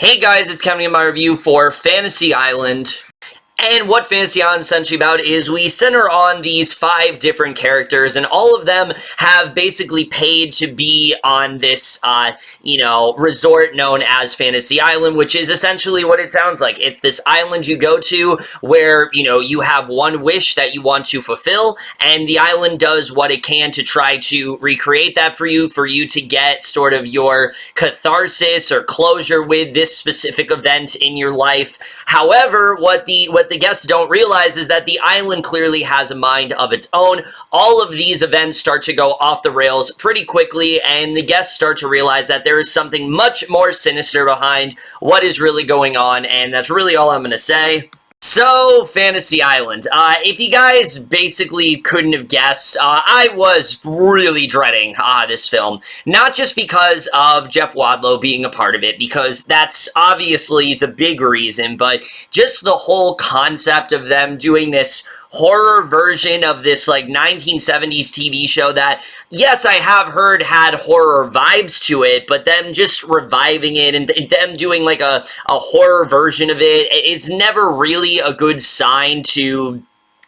Hey guys, it's Kevin in my review for Fantasy Island. And what Fantasy Island is essentially about is we center on these 5 different characters, and all of them have basically paid to be on this, resort known as Fantasy Island, which is essentially what it sounds like. It's this island you go to where, you have one wish that you want to fulfill, and the island does what it can to try to recreate that for you to get sort of your catharsis or closure with this specific event in your life. However, what the guests don't realize is that the island clearly has a mind of its own. All of these events start to go off the rails pretty quickly, and the guests start to realize that there is something much more sinister behind what is really going on, and that's really all I'm going to say. So, Fantasy Island. If you guys basically couldn't have guessed, I was really dreading this film. Not just because of Jeff Wadlow being a part of it, because that's obviously the big reason, but just the whole concept of them doing this horror version of this, 1970s TV show that, yes, I have heard had horror vibes to it, but them just reviving it and them doing, a horror version of it, it's never really a good sign to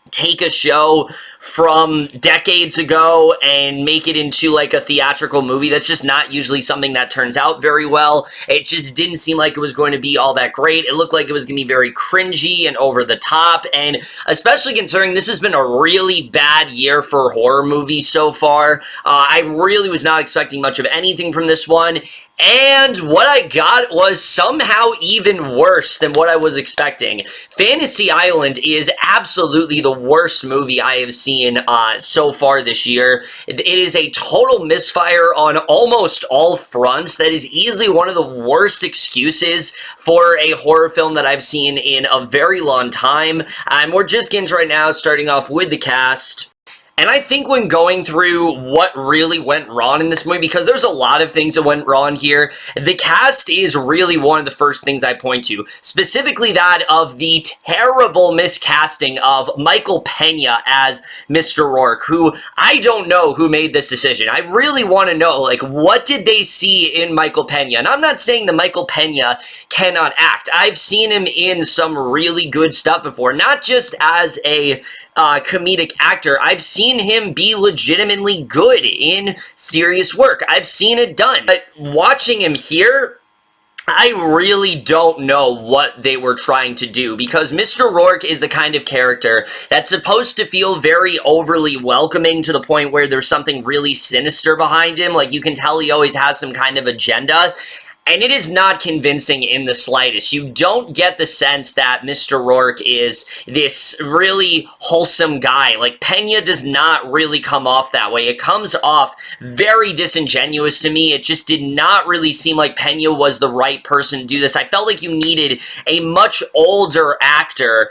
take a show from decades ago and make it into a theatrical movie. That's just not usually something that turns out very well. It just didn't seem like it was going to be all that great. It looked like it was going to be very cringy and over the top, and especially considering this has been a really bad year for horror movies so far. I really was not expecting much of anything from this one. And what I got was somehow even worse than what I was expecting. Fantasy Island is absolutely the worst movie I have seen so far this year. It is a total misfire on almost all fronts. That is easily one of the worst excuses for a horror film that I've seen in a very long time. We're just getting to right now, starting off with the cast. And I think when going through what really went wrong in this movie, because there's a lot of things that went wrong here, the cast is really one of the first things I point to. Specifically that of the terrible miscasting of Michael Peña as Mr. Rourke, who I don't know who made this decision. I really want to know, what did they see in Michael Peña? And I'm not saying that Michael Peña cannot act. I've seen him in some really good stuff before, not just as a comedic actor. I've seen him be legitimately good in serious work. I've seen it done. But watching him here, I really don't know what they were trying to do, because Mr. Rourke is the kind of character that's supposed to feel very overly welcoming to the point where there's something really sinister behind him. You can tell he always has some kind of agenda. And it is not convincing in the slightest. You don't get the sense that Mr. Rourke is this really wholesome guy. Peña does not really come off that way. It comes off very disingenuous to me. It just did not really seem like Peña was the right person to do this. I felt like you needed a much older actor,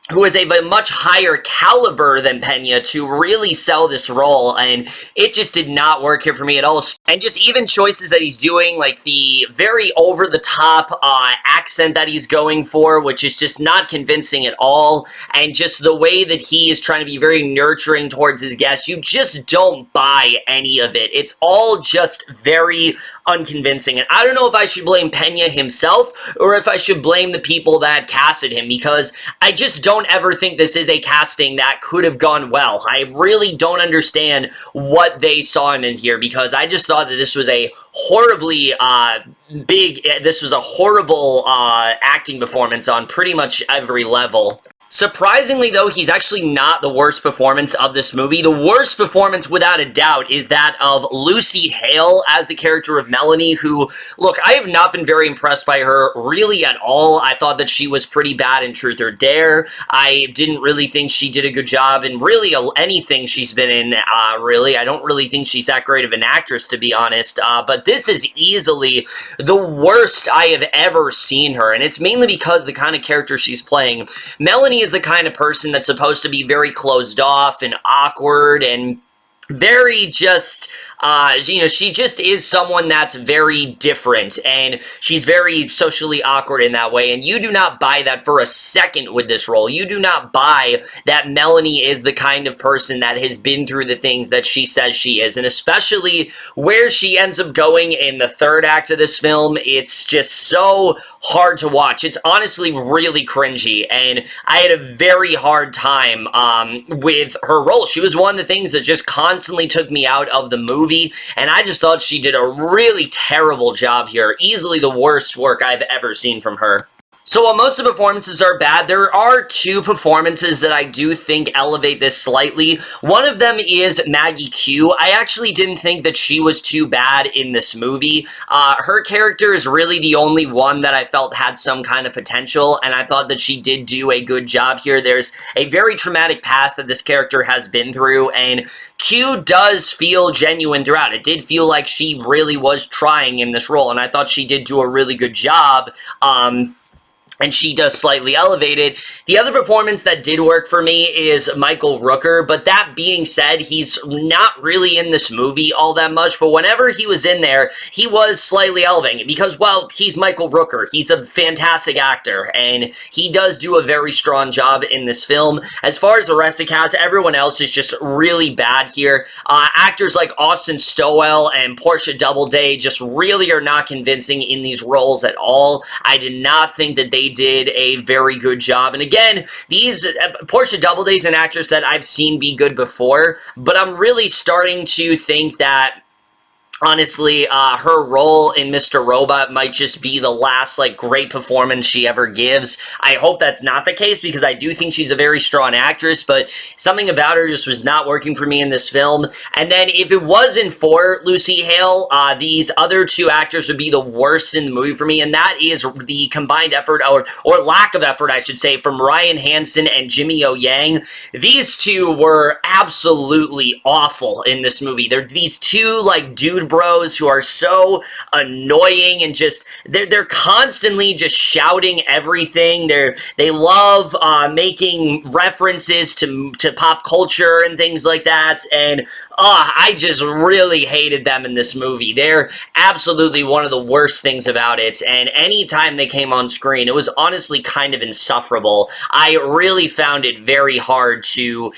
who is a much higher caliber than Peña to really sell this role, and it just did not work here for me at all. And just even choices that he's doing, the very over-the-top accent that he's going for, which is just not convincing at all, and just the way that he is trying to be very nurturing towards his guests, you just don't buy any of it. It's all just very unconvincing, and I don't know if I should blame Peña himself, or if I should blame the people that casted him, because I just don't ever think this is a casting that could have gone well. I really don't understand what they saw him in here, because I just thought that this was a horribly this was a horrible acting performance on pretty much every level. Surprisingly, though, he's actually not the worst performance of this movie. The worst performance, without a doubt, is that of Lucy Hale as the character of Melanie, who, look, I have not been very impressed by her really at all. I thought that she was pretty bad in Truth or Dare. I didn't really think she did a good job in really anything she's been in, really. I don't really think she's that great of an actress, to be honest, but this is easily the worst I have ever seen her, and it's mainly because the kind of character she's playing. Melanie is the kind of person that's supposed to be very closed off and awkward and very just She just is someone that's very different, and she's very socially awkward in that way, and you do not buy that for a second with this role. You do not buy that Melanie is the kind of person that has been through the things that she says she is, and especially where she ends up going in the third act of this film, it's just so hard to watch. It's honestly really cringy, and I had a very hard time with her role. She was one of the things that just constantly took me out of the movie, and I just thought she did a really terrible job here. Easily the worst work I've ever seen from her. So while most of the performances are bad, there are two performances that I do think elevate this slightly. One of them is Maggie Q. I actually didn't think that she was too bad in this movie. Her character is really the only one that I felt had some kind of potential, and I thought that she did do a good job here. There's a very traumatic past that this character has been through, and Q does feel genuine throughout. It did feel like she really was trying in this role, and I thought she did do a really good job. And she does slightly elevate it. The other performance that did work for me is Michael Rooker, but that being said, he's not really in this movie all that much, but whenever he was in there, he was slightly elevating it because, well, he's Michael Rooker. He's a fantastic actor, and he does do a very strong job in this film. As far as the rest of the cast, everyone else is just really bad here. Actors like Austin Stowell and Portia Doubleday just really are not convincing in these roles at all. I did not think that they did a very good job. And again, Portia Doubleday is an actress that I've seen be good before, but I'm really starting to think that honestly, her role in Mr. Robot might just be the last, great performance she ever gives. I hope that's not the case, because I do think she's a very strong actress, but something about her just was not working for me in this film. And then, if it wasn't for Lucy Hale, these other two actors would be the worst in the movie for me, and that is the combined effort, or lack of effort, I should say, from Ryan Hansen and Jimmy O Yang. These two were absolutely awful in this movie. They're these two, dude bros who are so annoying, and just they're constantly just shouting everything. They love making references to pop culture and things like that, and I just really hated them in this movie. They're absolutely one of the worst things about it, and anytime they came on screen, it was honestly kind of insufferable. I really found it very hard to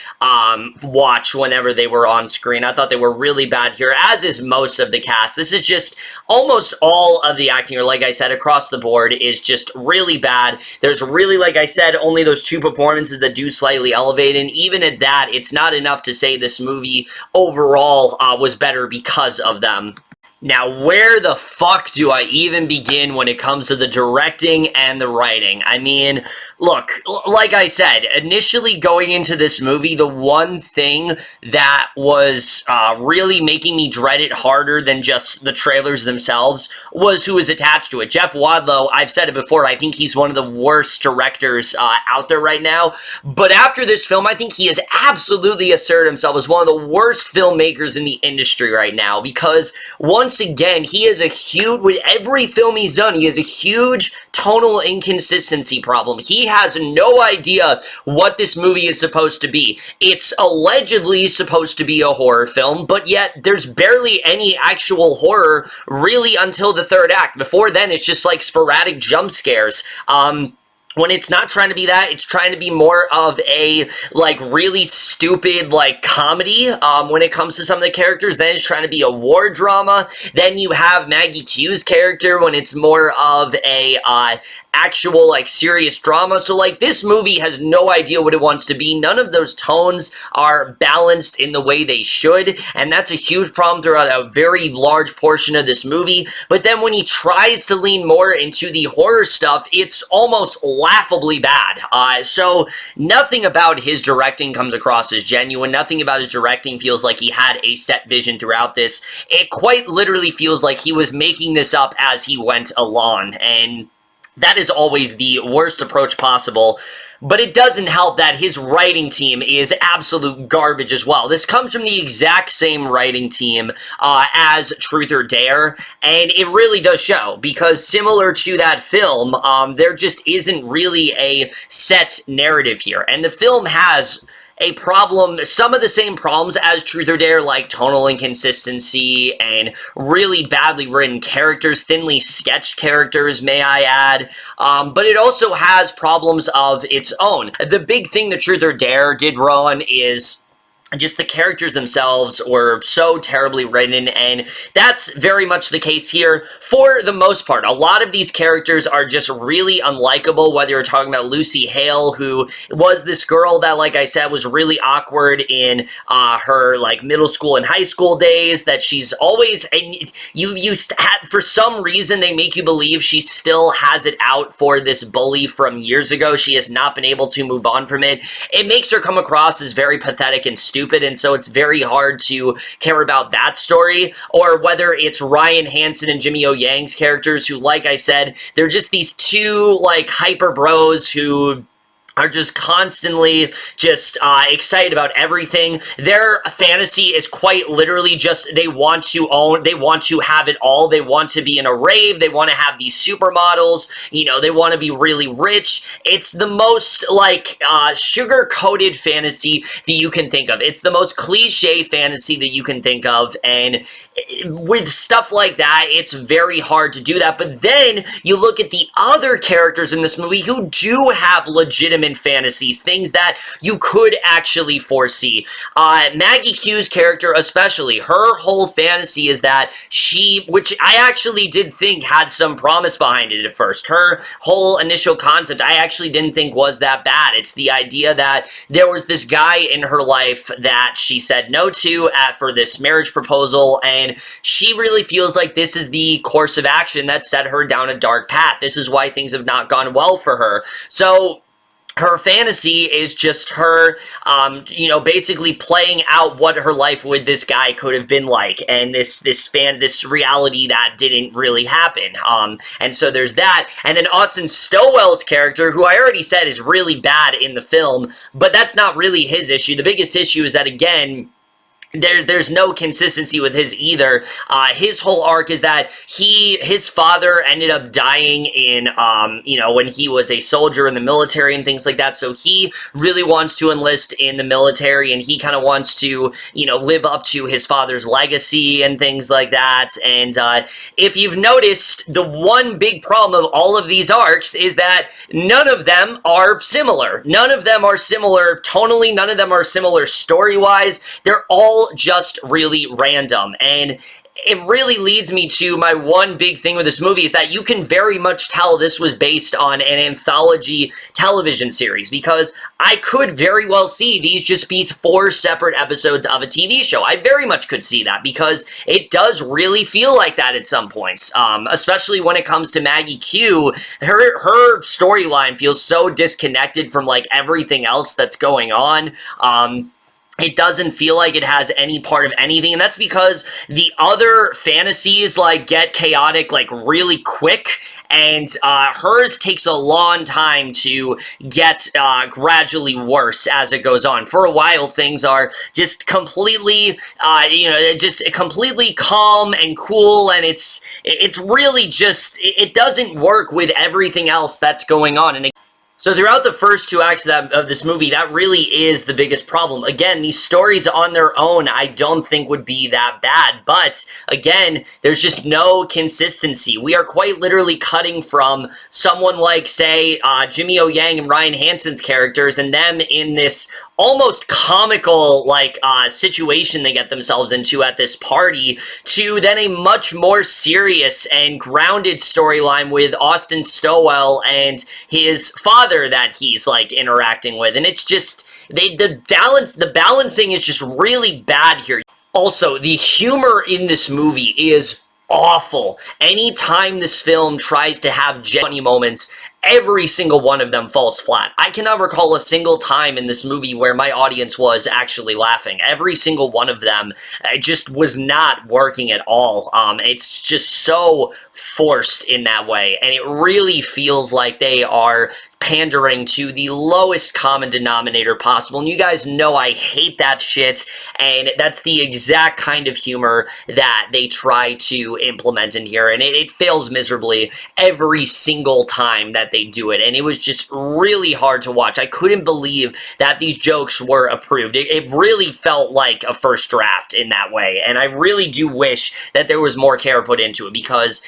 watch whenever they were on screen. I thought they were really bad here, as is most of the cast. This is just almost all of the acting, or like I said, across the board, is just really bad. There's really, like I said, only those two performances that do slightly elevate, and even at that, it's not enough to say this movie overall was better because of them. Now, where the fuck do I even begin when it comes to the directing and the writing? I mean, look, like I said, initially going into this movie, the one thing that was really making me dread it harder than just the trailers themselves was who was attached to it. Jeff Wadlow, I've said it before, I think he's one of the worst directors out there right now. But after this film, I think he has absolutely asserted himself as one of the worst filmmakers in the industry right now, because once again, he is a huge, with every film he's done, he has a huge tonal inconsistency problem. He has no idea what this movie is supposed to be. It's allegedly supposed to be a horror film, but yet there's barely any actual horror really until the third act. Before then, it's just sporadic jump scares. When it's not trying to be that, it's trying to be more of a, really stupid, comedy, when it comes to some of the characters. Then it's trying to be a war drama. Then you have Maggie Q's character when it's more of a, actual, serious drama. So, this movie has no idea what it wants to be. None of those tones are balanced in the way they should, and that's a huge problem throughout a very large portion of this movie. But then when he tries to lean more into the horror stuff, it's almost laughably bad. So nothing about his directing comes across as genuine. Nothing about his directing feels like he had a set vision throughout this. It quite literally feels like he was making this up as he went along, and that is always the worst approach possible. But it doesn't help that his writing team is absolute garbage as well. This comes from the exact same writing team as Truth or Dare, and it really does show, because similar to that film, there just isn't really a set narrative here. And the film has a problem, some of the same problems as Truth or Dare, like tonal inconsistency and really badly written characters, thinly sketched characters, may I add, but it also has problems of its own. The big thing that Truth or Dare did wrong is just the characters themselves were so terribly written, and that's very much the case here for the most part. A lot of these characters are just really unlikable, whether you're talking about Lucy Hale, who was this girl that, like I said, was really awkward in her, like, middle school and high school days, that she's always, and for some reason, they make you believe she still has it out for this bully from years ago. She has not been able to move on from it. It makes her come across as very pathetic and stupid, and so it's very hard to care about that story. Or whether it's Ryan Hansen and Jimmy O Yang's characters, who, like I said, they're just these two, like, hyper bros who are just constantly just excited about everything. Their fantasy is quite literally just they want to have it all. They want to be in a rave. They want to have these supermodels. You know, they want to be really rich. It's the most, like, sugar-coated fantasy that you can think of. It's the most cliche fantasy that you can think of, and with stuff like that, it's very hard to do that. But then you look at the other characters in this movie who do have legitimate fantasies, things that you could actually foresee. Maggie Q's character especially, her whole fantasy is that which I actually did think had some promise behind it at first. Her whole initial concept, I actually didn't think was that bad. It's the idea that there was this guy in her life that she said no to for this marriage proposal, and she really feels like this is the course of action that set her down a dark path. This is why things have not gone well for her. So her fantasy is just her, you know, basically playing out what her life with this guy could have been like, and this reality that didn't really happen. And so there's that. And then Austin Stowell's character, who I already said is really bad in the film, but that's not really his issue. The biggest issue is that, again, there's no consistency with his either. His whole arc is that his father ended up dying in, you know, when he was a soldier in the military and things like that. So he really wants to enlist in the military, and he kind of wants to, you know, live up to his father's legacy and things like that. And if you've noticed, the one big problem of all of these arcs is that none of them are similar. None of them are similar tonally. None of them are similar story-wise. They're all just really random, and it really leads me to my one big thing with this movie is that you can very much tell this was based on an anthology television series, because I could very well see these just be 4 separate episodes of a TV show. I very much could see that, because it does really feel like that at some points, especially when it comes to Maggie Q. Her storyline feels so disconnected from, like, everything else that's going on. It doesn't feel like it has any part of anything, and that's because the other fantasies, like, get chaotic, like, really quick, and hers takes a long time to get gradually worse as it goes on. For a while, things are just completely, you know, just completely calm and cool, and it's really just, it doesn't work with everything else that's going on. And so throughout the first 2 acts of this movie, that really is the biggest problem. Again, these stories on their own, I don't think would be that bad. But again, there's just no consistency. We are quite literally cutting from someone like, say, Jimmy O Yang and Ryan Hansen's characters, and them in this almost comical, like, situation they get themselves into at this party, to then a much more serious and grounded storyline with Austin Stowell and his father that he's, like, interacting with. And it's just, the balancing is just really bad here. Also, the humor in this movie is awful. Anytime this film tries to have funny moments, every single one of them falls flat. I cannot recall a single time in this movie where my audience was actually laughing. Every single one of them just was not working at all. It's just so forced in that way, and it really feels like they are pandering to the lowest common denominator possible, and you guys know I hate that shit, and that's the exact kind of humor that they try to implement in here, and it fails miserably every single time that that they do it, and it was just really hard to watch. I couldn't believe that these jokes were approved. It really felt like a first draft in that way, and I really do wish that there was more care put into it, because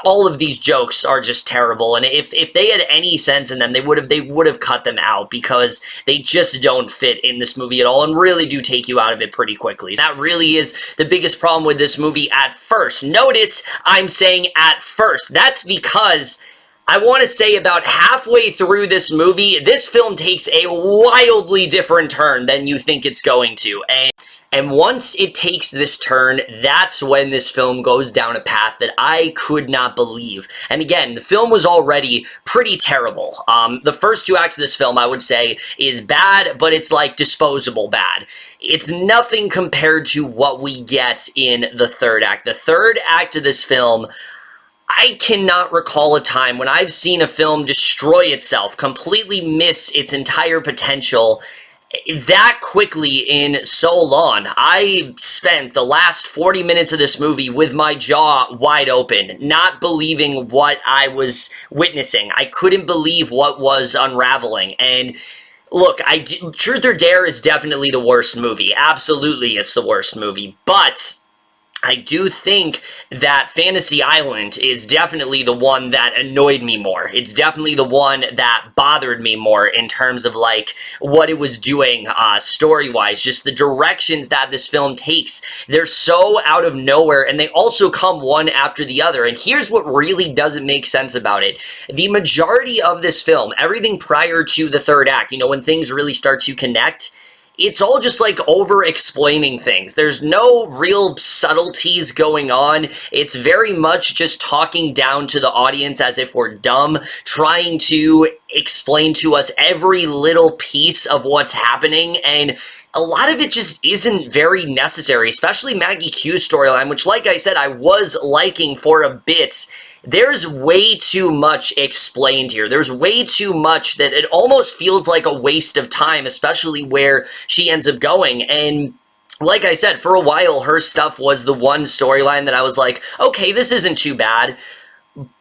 all of these jokes are just terrible, and if they had any sense in them, they would have cut them out, because they just don't fit in this movie at all and really do take you out of it pretty quickly. That really is the biggest problem with this movie at first. Notice I'm saying at first. That's because I want to say about halfway through this movie, this film takes a wildly different turn than you think it's going to. And once it takes this turn, that's when this film goes down a path that I could not believe. And again, the film was already pretty terrible. The first 2 acts of this film, I would say, is bad, but it's like disposable bad. It's nothing compared to what we get in the 3rd act. The 3rd act of this film, I cannot recall a time when I've seen a film destroy itself, completely miss its entire potential that quickly in so long. I spent the last 40 minutes of this movie with my jaw wide open, not believing what I was witnessing. I couldn't believe what was unraveling. And look, Truth or Dare is definitely the worst movie. Absolutely, it's the worst movie. But I do think that Fantasy Island is definitely the one that annoyed me more. It's definitely the one that bothered me more in terms of, like, what it was doing story-wise. Just the directions that this film takes. They're so out of nowhere, and they also come one after the other. And here's what really doesn't make sense about it. The majority of this film, everything prior to the 3rd act, you know, when things really start to connect, it's all just like over-explaining things. There's no real subtleties going on. It's very much just talking down to the audience as if we're dumb, trying to explain to us every little piece of what's happening, and a lot of it just isn't very necessary, especially Maggie Q's storyline, which, like I said, I was liking for a bit. There's way too much explained here. There's way too much that it almost feels like a waste of time, especially where she ends up going. And like I said, for a while, her stuff was the one storyline that I was like, okay, this isn't too bad.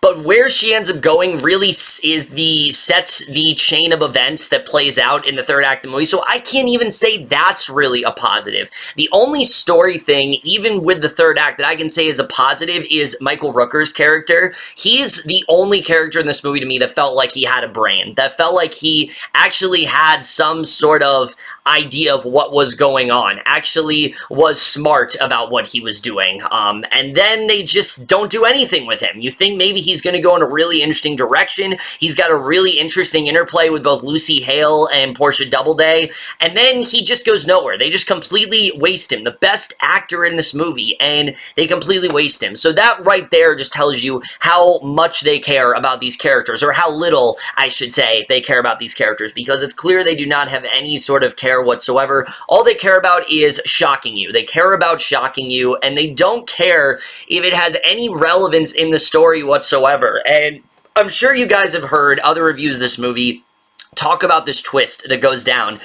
But where she ends up going really sets the chain of events that plays out in the 3rd act of the movie, so I can't even say that's really a positive. The only story thing, even with the 3rd act, that I can say is a positive is Michael Rooker's character. He's the only character in this movie to me that felt like he had a brain, that felt like he actually had some sort of idea of what was going on, actually was smart about what he was doing, and then they just don't do anything with him. You think maybe he's going to go in a really interesting direction. He's got a really interesting interplay with both Lucy Hale and Portia Doubleday, and then he just goes nowhere. They just completely waste him, the best actor in this movie, and they completely waste him. So that right there just tells you how much they care about these characters, or how little, I should say, they care about these characters, because it's clear they do not have any sort of care whatsoever. All they care about is shocking you. They care about shocking you, and they don't care if it has any relevance in the story whatsoever. And I'm sure you guys have heard other reviews of this movie talk about this twist that goes down.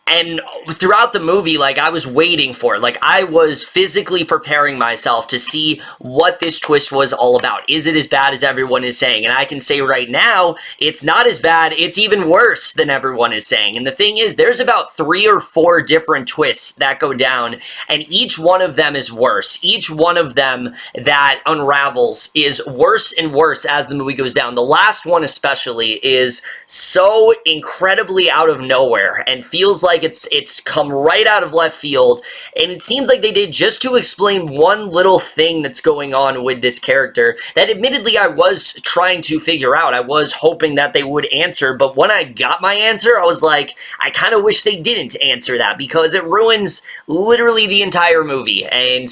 And throughout the movie, like, I was waiting for it. Like, I was physically preparing myself to see what this twist was all about. Is it as bad as everyone is saying? And I can say right now, it's not as bad. It's even worse than everyone is saying. And the thing is, there's about 3 or 4 different twists that go down, and each one of them is worse. Each one of them that unravels is worse and worse as the movie goes down. The last one especially is so incredibly out of nowhere and feels like it's come right out of left field, and it seems like they did just to explain one little thing that's going on with this character that admittedly I was trying to figure out. I was hoping that they would answer, but when I got my answer, I was like, I kind of wish they didn't answer that, because it ruins literally the entire movie. And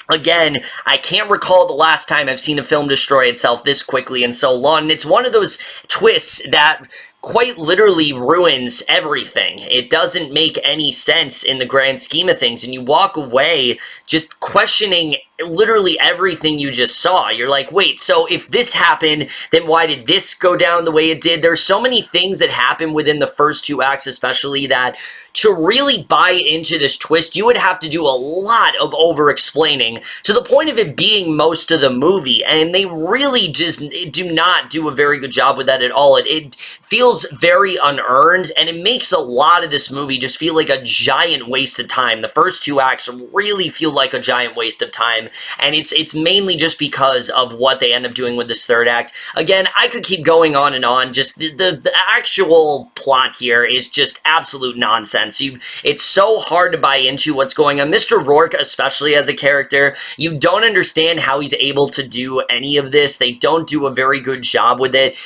again, I can't recall the last time I've seen a film destroy itself this quickly and so long. And it's one of those twists that quite literally ruins everything. It doesn't make any sense in the grand scheme of things, and you walk away just questioning literally everything you just saw. You're like, wait, so if this happened, then why did this go down the way it did? There's so many things that happen within the first 2 acts, especially, that to really buy into this twist, you would have to do a lot of over-explaining to the point of it being most of the movie, and they really just do not do a very good job with that at all. It feels very unearned, and it makes a lot of this movie just feel like a giant waste of time. The first 2 acts really feel like a giant waste of time, and it's mainly just because of what they end up doing with this 3rd act. Again, I could keep going on and on. Just the actual plot here is just absolute nonsense. It's so hard to buy into what's going on. Mr. Rourke, especially as a character, you don't understand how he's able to do any of this. They don't do a very good job with it.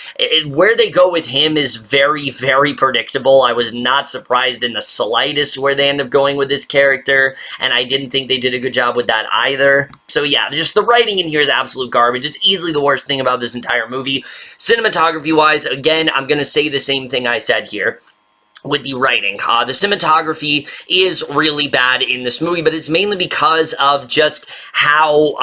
Where they go with him is very, very predictable. I was not surprised in the slightest where they end up going with this character, and I didn't think they did a good job with that either. So yeah, just the writing in here is absolute garbage. It's easily the worst thing about this entire movie. Cinematography-wise, again, I'm going to say the same thing I said here with the writing. The cinematography is really bad in this movie, but it's mainly because of just how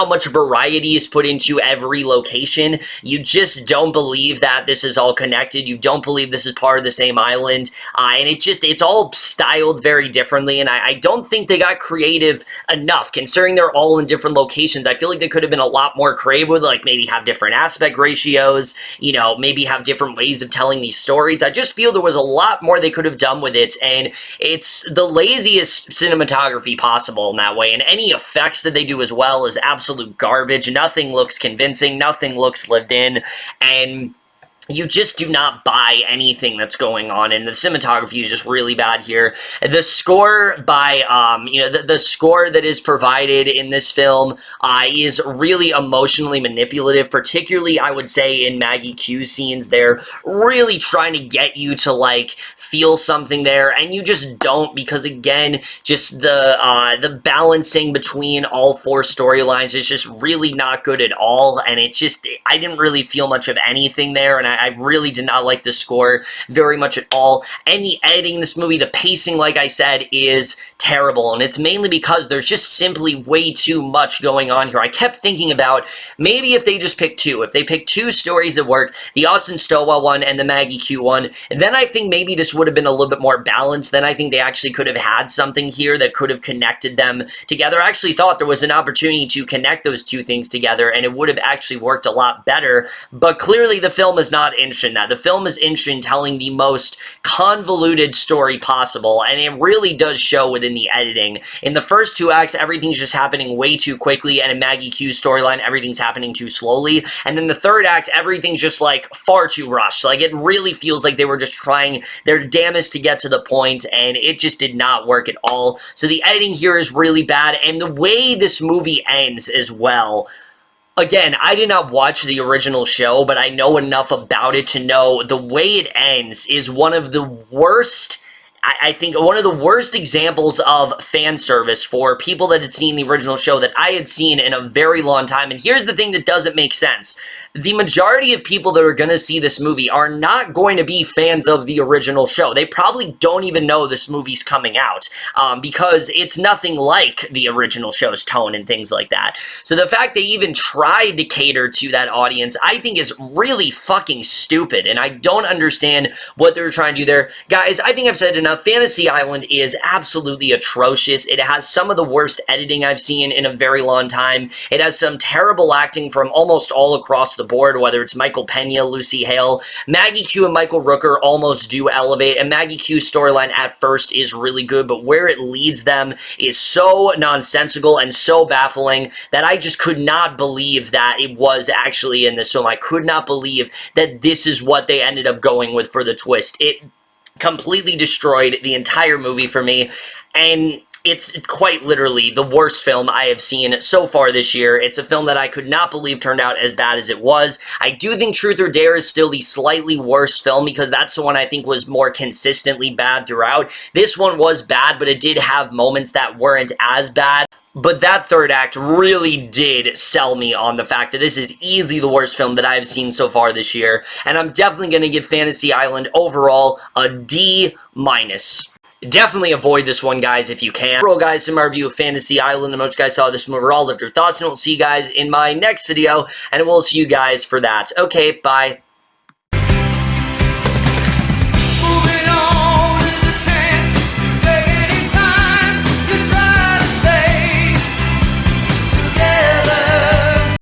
much variety is put into every location. You just don't believe that this is all connected. You don't believe this is part of the same island, and it's all styled very differently, and I don't think they got creative enough, considering they're all in different locations. I feel like they could have been a lot more creative with, like, maybe have different aspect ratios, you know, maybe have different ways of telling these stories. I just feel there was a lot more they could have done with it, and it's the laziest cinematography possible in that way, and any effects that they do as well is absolute garbage. Nothing looks convincing, nothing looks lived in, and you just do not buy anything that's going on, and the cinematography is just really bad here. The score by, the score that is provided in this film is really emotionally manipulative, particularly, I would say, in Maggie Q's scenes. They're really trying to get you to, like, feel something there, and you just don't, because, again, just the balancing between all 4 storylines is just really not good at all, and I didn't really feel much of anything there, and I really did not like the score very much at all. And the editing in this movie, the pacing, like I said, is terrible, and it's mainly because there's just simply way too much going on here. I kept thinking about maybe if they just picked 2. If they picked 2 stories that work, the Austin Stowell one and the Maggie Q one, then I think maybe this would have been a little bit more balanced. Then I think they actually could have had something here that could have connected them together. I actually thought there was an opportunity to connect those 2 things together, and it would have actually worked a lot better, but clearly the film is not interested in that. The film is interested in telling the most convoluted story possible, and it really does show within the editing. In the first 2 acts, everything's just happening way too quickly, and in Maggie Q's storyline, everything's happening too slowly, and in the 3rd act, everything's just, like, far too rushed. Like, it really feels like they were just trying their damnedest to get to the point, and it just did not work at all. So the editing here is really bad, and the way this movie ends as well. Again, I did not watch the original show, but I know enough about it to know the way it ends is one of the worst, I think, one of the worst examples of fan service for people that had seen the original show that I had seen in a very long time. And here's the thing that doesn't make sense. The majority of people that are going to see this movie are not going to be fans of the original show. They probably don't even know this movie's coming out because it's nothing like the original show's tone and things like that. So the fact they even tried to cater to that audience, I think, is really fucking stupid, and I don't understand what they're trying to do there. Guys, I think I've said enough. Fantasy Island is absolutely atrocious. It has some of the worst editing I've seen in a very long time. It has some terrible acting from almost all across the board, whether it's Michael Peña, Lucy Hale. Maggie Q and Michael Rooker almost do elevate, and Maggie Q's storyline at first is really good, but where it leads them is so nonsensical and so baffling that I just could not believe that it was actually in this film. I could not believe that this is what they ended up going with for the twist. It completely destroyed the entire movie for me, and it's quite literally the worst film I have seen so far this year. It's a film that I could not believe turned out as bad as it was. I do think Truth or Dare is still the slightly worse film because that's the one I think was more consistently bad throughout. This one was bad, but it did have moments that weren't as bad. But that 3rd act really did sell me on the fact that this is easily the worst film that I've seen so far this year. And I'm definitely going to give Fantasy Island overall a D-. Definitely avoid this one, guys, if you can. Overall, guys, in my review of Fantasy Island, I hope you guys saw this one overall, left your thoughts, and we'll see you guys in my next video, and we'll see you guys for that. Okay, bye.